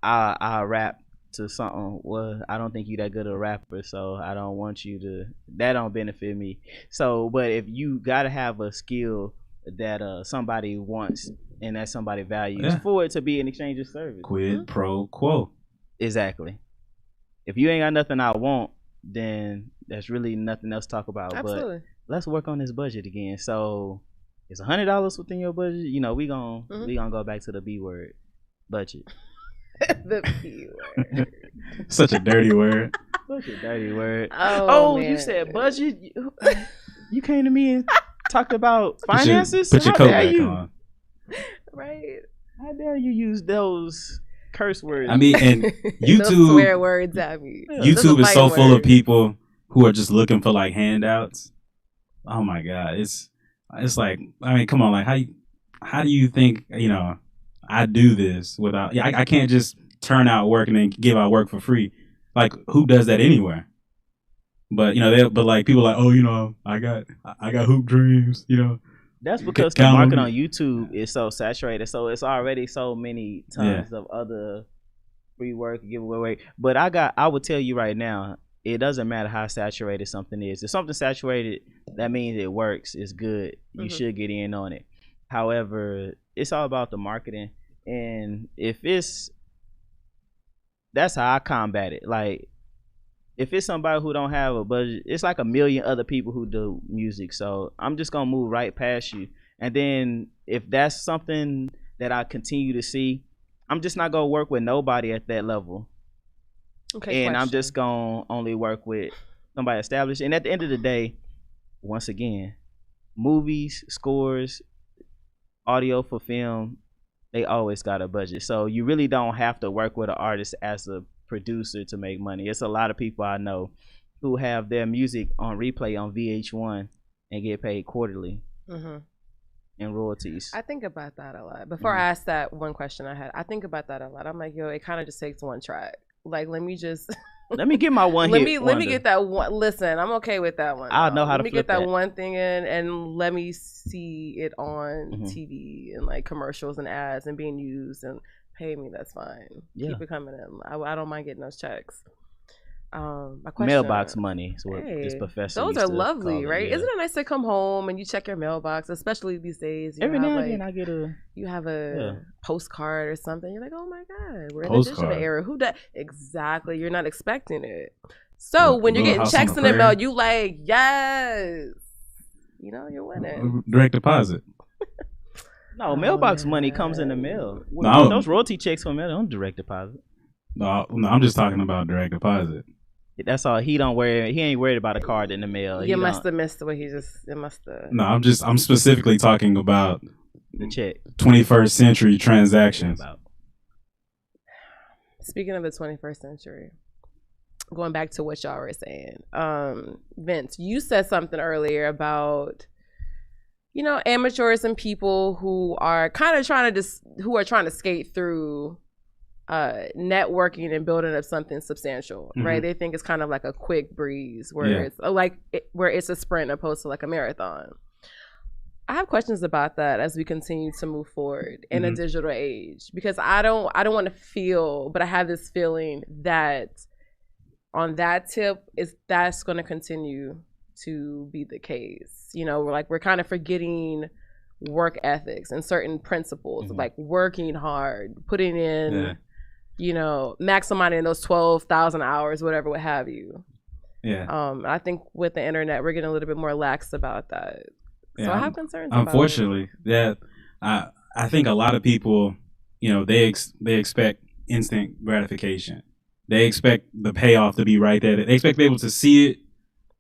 I rap to something. Well, I don't think you that good of a rapper, so I don't want you to. That don't benefit me. So, but if you gotta have a skill that somebody wants and that somebody values for it to be an exchange of service. Quid pro quo. Exactly. If you ain't got nothing I want, then there's really nothing else to talk about. Absolutely. But let's work on this budget again. So it's $100 within your budget. You know, we gonna go back to the B word, budget. The B word. Such a dirty word. Such a dirty word. Oh you said budget. You came to me and talked about finances. Put your coat back on. Right. How dare you use those curse words? I mean, and YouTube swear words at me. YouTube is so full of people who are just looking for like handouts. Oh my God, it's like, I mean, come on, like how do you think, you know, I do this without? Yeah, I can't just turn out work and then give out work for free. Like, who does that anywhere? But you know, but like people are like, oh, you know, I got hoop dreams, you know. That's because the market on YouTube is so saturated. So it's already so many tons of other free work giveaway. But I would tell you right now, it doesn't matter how saturated something is. If something's saturated, that means it works. It's good. You should get in on it. However, it's all about the marketing, and that's how I combat it. Like, if it's somebody who don't have a budget, it's like a million other people who do music. So I'm just gonna move right past you. And then if that's something that I continue to see, I'm just not gonna work with nobody at that level. Okay. And I'm just gonna only work with somebody established. And at the end of the day, once again, movies, scores, audio for film, they always got a budget. So you really don't have to work with an artist as a producer to make money. It's a lot of people I know who have their music on replay on VH1 and get paid quarterly in royalties. I think about that a lot. Before I ask that one question I think about that a lot. I'm like, yo, it kind of just takes one track. Like, let me just let me get my one let me get that one. Listen, I'm okay with that one. I know how to flip get that one thing in, and let me see it on TV and like commercials and ads and being used, and pay me. That's fine. Keep it coming in. I don't mind getting those checks. My question, mailbox money is what this professor those are lovely, right? Isn't it nice to come home and you check your mailbox, especially these days? Every now and then I get you have a postcard or something. You're like, oh my God, we're in the digital era. Who does exactly? You're not expecting it. So when you're getting checks in the mail, you like, yes, you know, you're winning. Direct deposit. No, mailbox money comes in the mail. No, those royalty checks from mail don't direct deposit. No, I'm just talking about direct deposit. That's all. He ain't worried about a card in the mail. You must have missed what it must have. No, I'm specifically talking about the check. 21st century transactions. Speaking of the 21st century, going back to what y'all were saying, Vince, you said something earlier about, you know, amateurs and people who are kind of trying to skate through networking and building up something substantial, right? They think it's kind of like a quick breeze where it's a sprint opposed to like a marathon. I have questions about that as we continue to move forward in a digital age, because I don't want to feel, but I have this feeling that on that tip that's going to continue to be the case. You know, we're kind of forgetting work ethics and certain principles, like working hard, putting in, you know, maximizing those 12,000 hours, whatever, what have you. I think with the internet, we're getting a little bit more lax about that. So I have concerns. Unfortunately, I think a lot of people, you know, they expect instant gratification. They expect the payoff to be right there. They expect to be able to see it,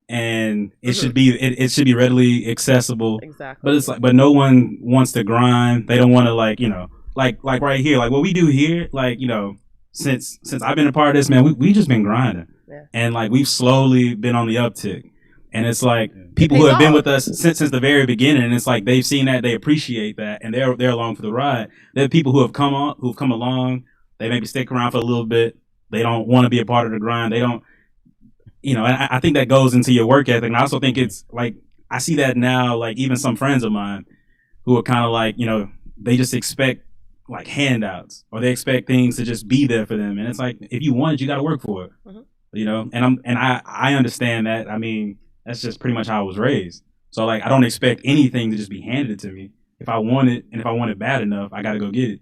and it should be it should be readily accessible. Exactly. But no one wants to grind. They don't want to, like, you know, like right here, like what we do here, like, you know, since I've been a part of this, man, we just been grinding, and like we've slowly been on the uptick. And it's like people who have been with us since the very beginning, and it's like they've seen that, they appreciate that, and they're along for the ride. There are people who've come along. They maybe stick around for a little bit. They don't want to be a part of the grind. They don't, you know. And I think that goes into your work ethic. And I also think it's like I see that now. Like even some friends of mine who are kind of like, you know, they just expect like handouts, or they expect things to just be there for them. And it's like, if you want it, you got to work for it. You know. And I understand that. I mean, that's just pretty much how I was raised. So like, I don't expect anything to just be handed to me. If I want it, and if I want it bad enough, I got to go get it.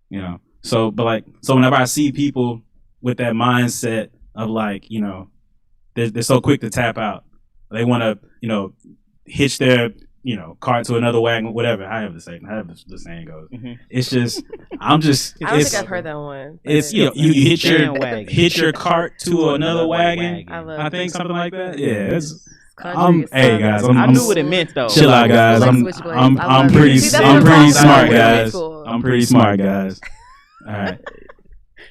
You know. So whenever I see people with that mindset of like, you know, they're so quick to tap out. They want to, you know, hitch their, you know, cart to another wagon, whatever. However the saying goes. It's just, I don't think I've heard that one. It's, you know, you hitch your cart to another wagon. I think something like that. Yeah. Hey guys, I knew what it meant though. Chill out, guys. I'm pretty smart, guys. I'm pretty smart, guys. All right.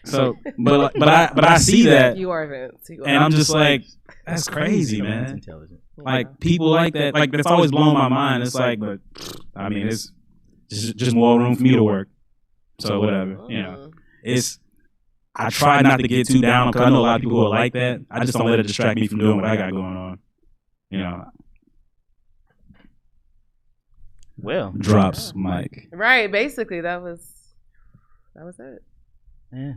So, but I see that. You are Vince. And I'm just like, That's crazy, man. That's intelligent. Like people like that, like that's always blown my mind. It's like, but I mean, it's just more room for me to work. So whatever, you know. I try not to get too down because I know a lot of people who are like that. I just don't let it distract me from doing what I got going on. You know. Well, drops Mike. Right, basically that was it. Yeah,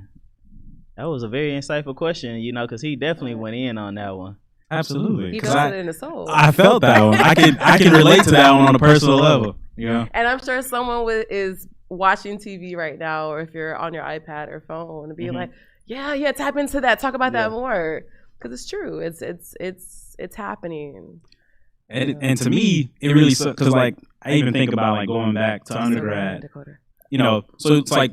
that was a very insightful question. You know, because he definitely went in on that one. Absolutely, he felt it in the soul. I felt that one. I can relate to that one on a personal level. You know, and I'm sure someone is watching TV right now, or if you're on your iPad or phone, and be like, yeah, tap into that, talk about that more, because it's true. It's happening. And to me, it really sucks because like I even think about like going back to undergrad. Dakota. You know, so it's like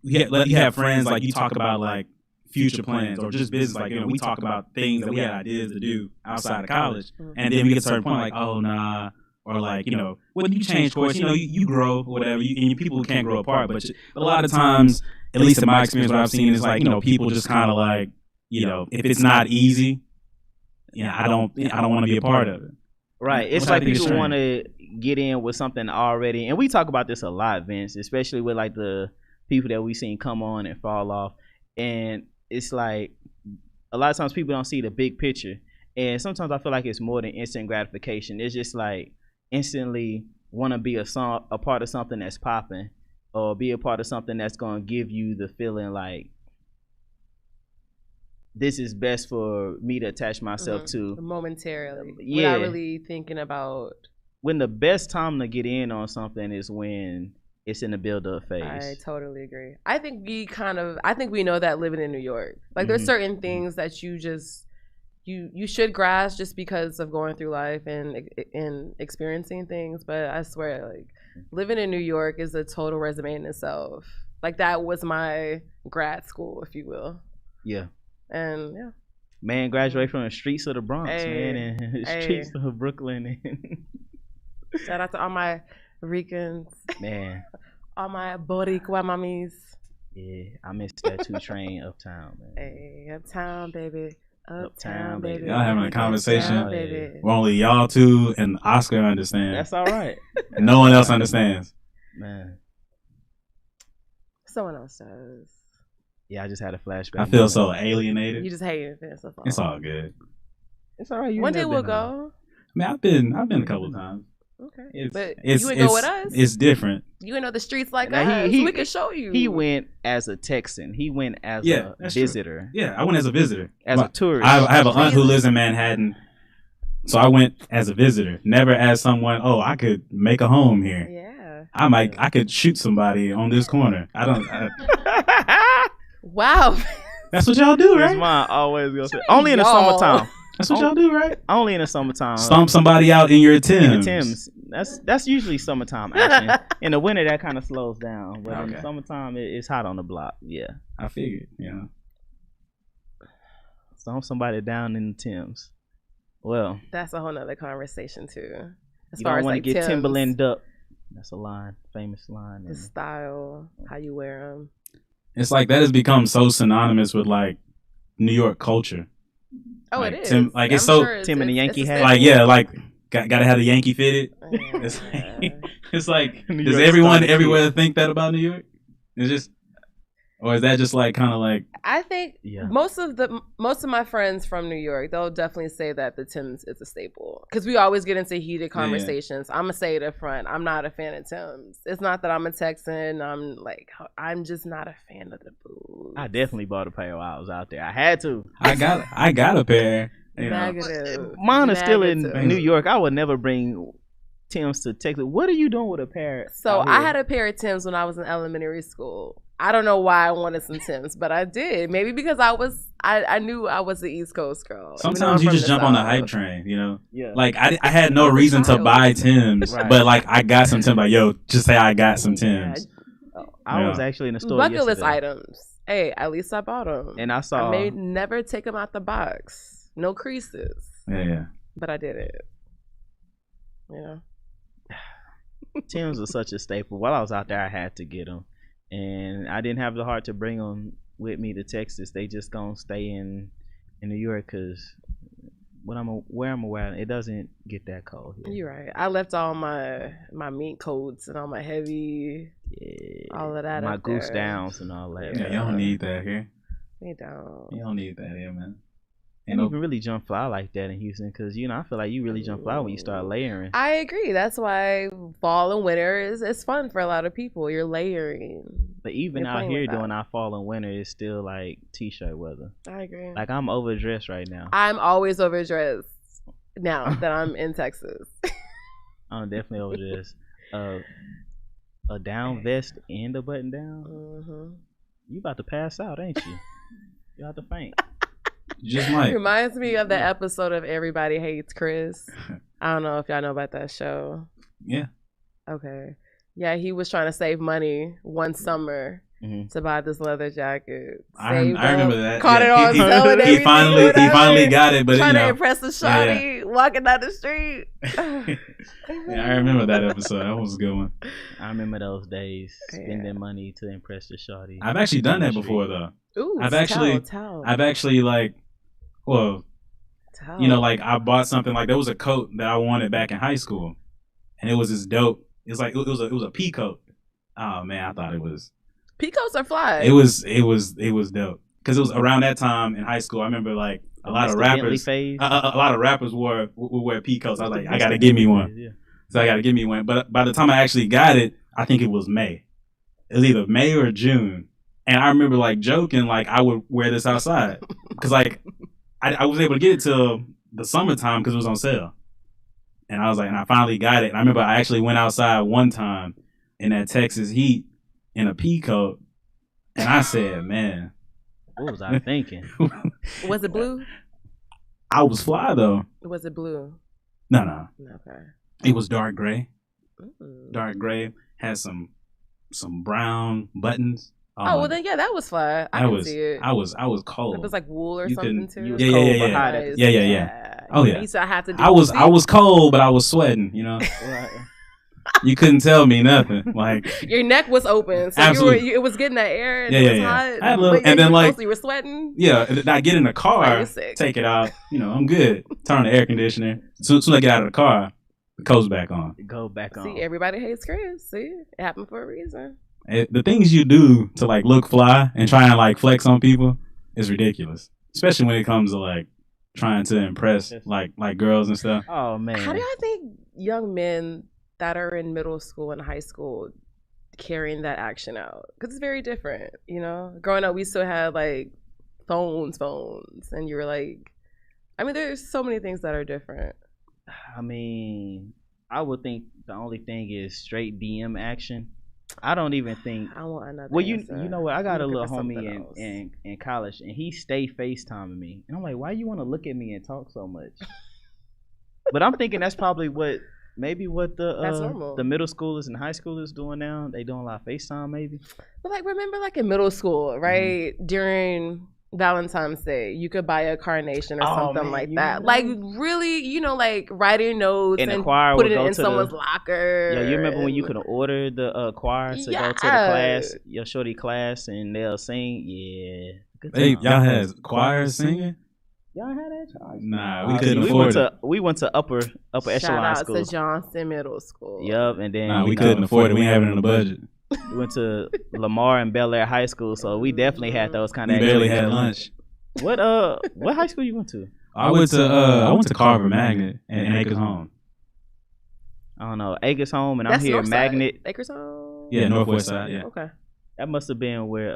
you have friends like you talk about like future plans or just business. Like, you know, we talk about things that we had ideas to do outside of college, and then we get to a certain point like, oh nah. Or like, you know, when you change course, you know, you grow, whatever, and people can't grow apart. But a lot of times, at least in my experience, what I've seen is like, you know, people just kind of like, you know, if it's not easy, I don't want to be a part of it. Right. It's like people want to get in with something already. And we talk about this a lot, Vince, especially with like the people that we've seen come on and fall off. And it's like a lot of times people don't see the big picture. And sometimes I feel like it's more than instant gratification. It's just like instantly want to be a part of something that's popping, or be a part of something that's going to give you the feeling like this is best for me to attach myself to momentarily. Without really thinking about when the best time to get in on something is when it's in the build-up phase. I totally agree. I think we know that living in New York, like there's certain things that you just you should grasp just because of going through life and experiencing things. But I swear, like living in New York is a total resume in itself. Like that was my grad school, if you will. Yeah. And man, graduate from the streets of the Bronx, man, and the streets of Brooklyn. Shout out to all my Ricans, man, all my Boricua mamis. Yeah, I miss that 2 train uptown, man. Hey, uptown, baby. Uptown, baby. Y'all having a conversation where only y'all two and Oscar understand. That's all right. And no one else understands. Man. Someone else does. Yeah, I just had a flashback. I feel so alienated. You just hate it. It's all good. It's all right. One day we'll go. I mean, I've been a couple of times. Okay, but you would go with us. It's different. You would know the streets like us. We could show you. He went as a Texan. He went as a visitor. True. Yeah, I went as a visitor. As a tourist. I have an aunt who lives in Manhattan, so I went as a visitor, never as someone. Oh, I could make a home here. Yeah. I could shoot somebody on this corner. Wow. That's what y'all do, right? His mind always goes only in the summertime. That's what y'all do, right? Only in the summertime. Stomp somebody out in your Timbs. In the Timbs. That's usually summertime action. In the winter, that kind of slows down. But in the summertime, it's hot on the block. Yeah. I figured, Stomp somebody down in the Timbs. Well. That's a whole nother conversation, too. As far as want to get Timberland up. That's a line. Famous line. The style. How you wear them. It's like that has become so synonymous with, like, New York culture. Oh, like, it is. Tim, like, it's so sure Tim and the Yankee hat. Like, yeah, like gotta have the Yankee fitted. It's like does everyone everywhere think that about New York? It's just, or is that just like kind of like? I think most of my friends from New York, they'll definitely say that the Timbs is a staple because we always get into heated conversations. I'm gonna say it up front. I'm not a fan of Timbs. It's not that I'm a Texan. I'm just not a fan of the boots. I definitely bought a pair while I was out there. I had to. I got a pair. Negative. Mine is still in New York. I would never bring Timbs to Texas. What are you doing with a pair? So I had a pair of Timbs when I was in elementary school. I don't know why I wanted some Timbs, but I did. Maybe because I knew I was the East Coast girl. Sometimes you just jump on the hype train, Yeah. Like I had no reason to buy Timbs, but like I got some Timbs. Like, yo, just say I got some Timbs. I was actually in the store bucket list items. Hey, at least I bought them. And I saw. I may never take them out the box. No creases. Yeah. But I did it. Timbs was such a staple. While I was out there, I had to get them. And I didn't have the heart to bring them with me to Texas. They just gonna stay in New York because where I'm aware, it doesn't get that cold here. You're right. I left all my mink coats and all my heavy, all of that. My up goose there. downs and all that. Yeah, you don't need that here. We don't. You don't need that here, man. You don't even really jump fly like that in Houston because, I feel like you really jump fly when you start layering. I agree. That's why fall and winter is fun for a lot of people. You're layering. But even out here during our fall and winter, it's still like t-shirt weather. I agree. Like I'm overdressed right now. I'm always overdressed now that I'm in Texas. I'm definitely overdressed. A down vest and a button down. Mm-hmm. You about to pass out, ain't you? You about to faint. Just might. Reminds me of the episode of Everybody Hates Chris. I don't know if y'all know about that show. Yeah. Okay. Yeah, he was trying to save money one summer to buy this leather jacket. I remember that. Caught it on sale and he finally got it, but trying to impress the shawty walking down the street. Yeah, I remember that episode. That was a good one. I remember those days spending money to impress the shawty. I've actually done that before though. Ooh, I've actually like, well, like I bought something, like there was a coat that I wanted back in high school, and it was this dope. It's like it was a pea coat. Oh man, I thought it was. Peacoats are fly. It was dope because it was around that time in high school. I remember like a lot of rappers would wear peacoats. I was like, I gotta give me one. Yeah. So I gotta give me one. But by the time I actually got it, I think it was May. It was either May or June. And I remember like joking, like I would wear this outside because like I was able to get it till the summertime because it was on sale. And I was like, and I finally got it. And I remember I actually went outside one time in that Texas heat in a pea coat, and I said, man, what was I thinking? Was it blue? I was fly though. Was it blue? No. Okay. It was dark gray. Mm. Dark gray, had some brown buttons. Well then that was fly. I can see it. I was cold. It was like wool or something too. You was cold behind it. Yeah. Oh yeah. I have to. I was cold, but I was sweating. You couldn't tell me nothing. Like your neck was open, so absolutely. it was getting that air, and it was hot. I had a little, and then like you were sweating. Yeah, and I get in the car, take it out. I'm good. Turn on the air conditioner. As soon as I get out of the car, the coat's back on. Go back on. See, everybody hates Chris. See, it happened for a reason. The things you do to like look fly and try and like flex on people is ridiculous, especially when it comes to like trying to impress like girls and stuff. Oh man, how do y'all think young men that are in middle school and high school carrying that action out? Because it's very different, growing up we still had like phones and you were like, there's so many things that are different. I would think the only thing is straight DM action. I don't even think. I want another. Well, you know what? I got a little homie in college, and he stay FaceTiming me, and I'm like, why you want to look at me and talk so much? But I'm thinking that's probably what the middle schoolers and high schoolers doing now. They doing a lot of FaceTime, maybe. But like, remember, like in middle school, right? Mm-hmm. During Valentine's Day, you could buy a carnation or something like that. Like really, like writing notes and put it in someone's locker. Yeah, you remember when you could order the choir to go to the class, your shorty class, and they'll sing. Yeah. Hey, y'all had choirs singing? Y'all had that? Nah, we couldn't afford it. We went to upper echelon school. Shout out to Johnston Middle School. Yup, and then we couldn't afford it. We didn't have it in the budget. We went to Lamar and Bel Air High School, so we definitely had those kind of. We barely had lunch. What high school you went to? I went to Carver Magnet and Acres Home. I don't know, Acres Home, and I'm here Magnet. Acres Home. Yeah, Northwest Side. Yeah. Okay. That must have been where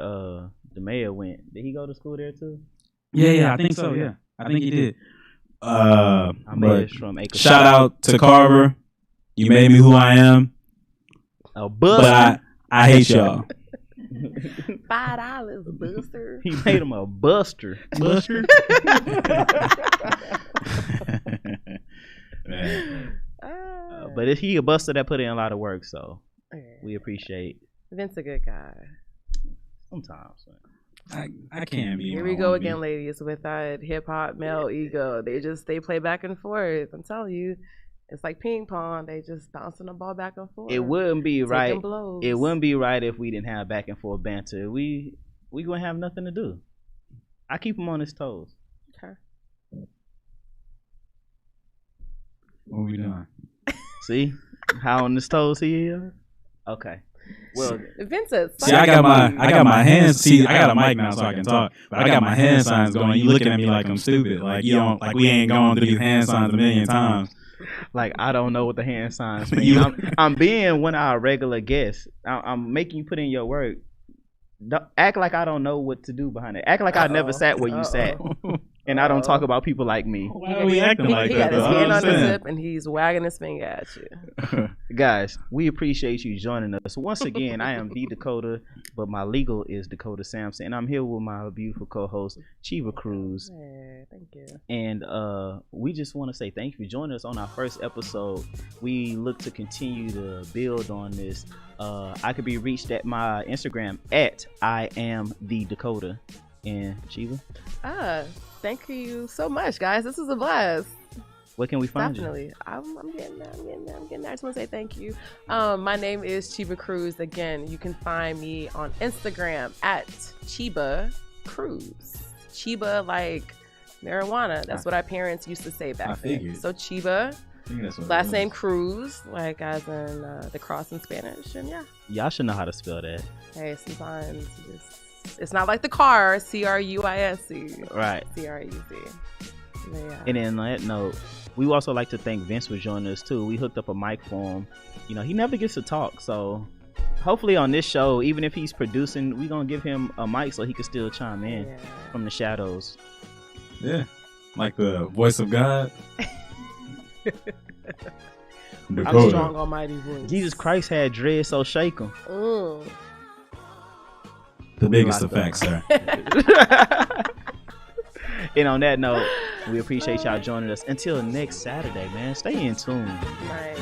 the mayor went. Did he go to school there too? Yeah, I think so. Yeah, I think he did. But from Acres. Shout out to Carver. You made me who I am. But I hate y'all. $5, Buster. He made him a buster. Buster. But if he a buster that put in a lot of work, so we appreciate. Vince a good guy. Sometimes. I can't be. Here we go again, ladies, with that hip hop male ego. They play back and forth. I'm telling you. It's like ping pong. They just bouncing the ball back and forth. It wouldn't be right. Blows. It wouldn't be right if we didn't have back and forth banter. We gonna have nothing to do. I keep him on his toes. Okay. What we doing? See how on his toes he is? Okay. Well, Vincent. See, I got my hands. See, I got a mic now, so I can talk. But I got my hand signs going. You looking at me like I'm stupid. Like you don't. Like we ain't going through these hand signs a million times. Like I don't know what the hand signs mean. I'm being one of our regular guests. I'm making you put in your work. Don't, act like I don't know what to do behind it. Act like I never sat where you sat. And I don't talk about people like me. Why are we acting like he that? He got his hand on the zip and he's wagging his finger at you. Guys, we appreciate you joining us. Once again, I am the Dakota, but my legal is Dakota Sampson. And I'm here with my beautiful co-host, Chiva Cruz. Hey, thank you. And we just want to say thank you for joining us on our first episode. We look to continue to build on this. I could be reached at my Instagram at I am the Dakota. And Chiva? Thank you so much, guys. This was a blast. Where can we find you? I'm getting there. I just want to say thank you. My name is Chiba Cruz. Again, you can find me on Instagram at Chiba Cruz. Chiba like marijuana. That's what our parents used to say back then. So Chiba, last name Cruz, like as in the cross in Spanish. And yeah. Y'all should know how to spell that. Hey, sometimes it's not like the car, CRUISC. Right. CRUC. Yeah. And then on that note, we also like to thank Vince for joining us too. We hooked up a mic for him. You know, he never gets to talk, so hopefully on this show, even if he's producing, we're gonna give him a mic so he can still chime in from the shadows. Yeah. Like the voice of God. I'm strong almighty voice. Jesus Christ had dread, so shake him. The biggest effect, sir. And on that note, we appreciate y'all joining us. Until next Saturday, man. Stay in tune. Nice.